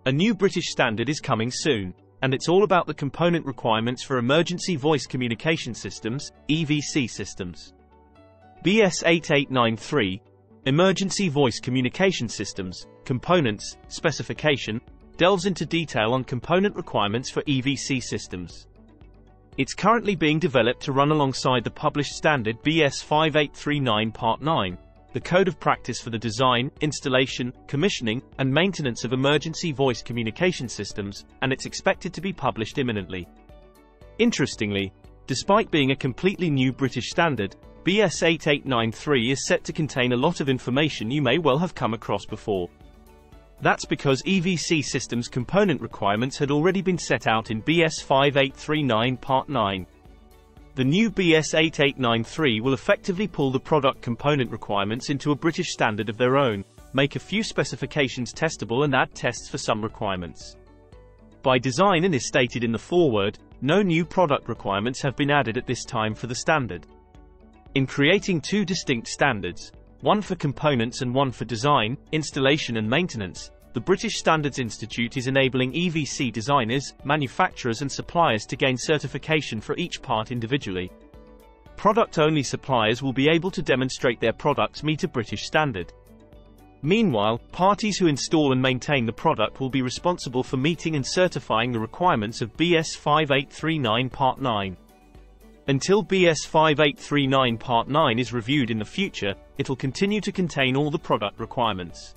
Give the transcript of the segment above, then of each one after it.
A new British standard is coming soon, and it's all about the component requirements for emergency voice communication systems, EVC systems. BS8893, Emergency Voice Communication Systems, Components, Specification, delves into detail on component requirements for EVC systems. It's currently being developed to run alongside the published standard BS8839 Part 9, the code of practice for the design, installation, commissioning, and maintenance of emergency voice communication systems, and it's expected to be published imminently. Interestingly, despite being a completely new British standard, BS8893 is set to contain a lot of information you may well have come across before. That's because EVC systems component requirements had already been set out in BS5839 Part 9. The new BS8893 will effectively pull the product component requirements into a British standard of their own, make a few specifications testable and add tests for some requirements. By design, and as stated in the foreword, no new product requirements have been added at this time for the standard. In creating two distinct standards, one for components and one for design, installation and maintenance, the British Standards Institute is enabling EVC designers, manufacturers and suppliers to gain certification for each part individually. Product-only suppliers will be able to demonstrate their products meet a British standard. Meanwhile, parties who install and maintain the product will be responsible for meeting and certifying the requirements of BS5839 Part 9. Until BS5839 Part 9 is reviewed in the future, it'll continue to contain all the product requirements.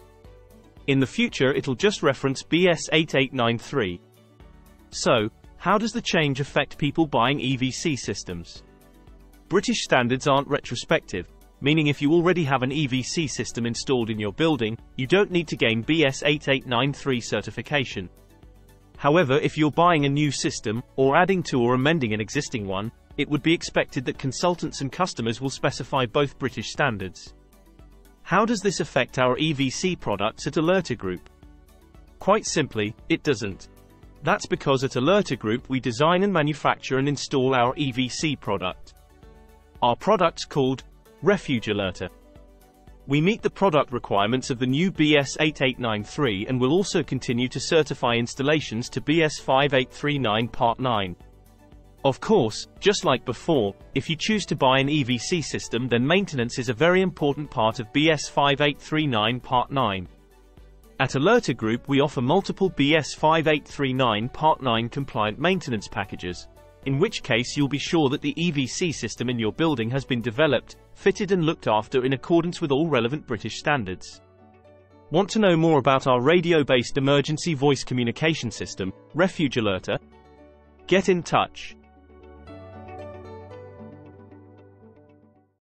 In the future it'll just reference BS8893. So, how does the change affect people buying EVC systems? British standards aren't retrospective, meaning if you already have an EVC system installed in your building, you don't need to gain BS8893 certification. However, if you're buying a new system, or adding to or amending an existing one, it would be expected that consultants and customers will specify both British standards. How does this affect our EVC products at Alerta Group? Quite simply, it doesn't. That's because at Alerta Group we design and manufacture and install our EVC product. Our product's called Refuge Alerta. We meet the product requirements of the new BS8893 and will also continue to certify installations to BS5839 Part 9. Of course, just like before, if you choose to buy an EVC system, then maintenance is a very important part of BS5839 Part 9. At Alerta Group we offer multiple BS5839 Part 9 compliant maintenance packages, in which case you'll be sure that the EVC system in your building has been developed, fitted and looked after in accordance with all relevant British standards. Want to know more about our radio-based emergency voice communication system, Refuge Alerta? Get in touch.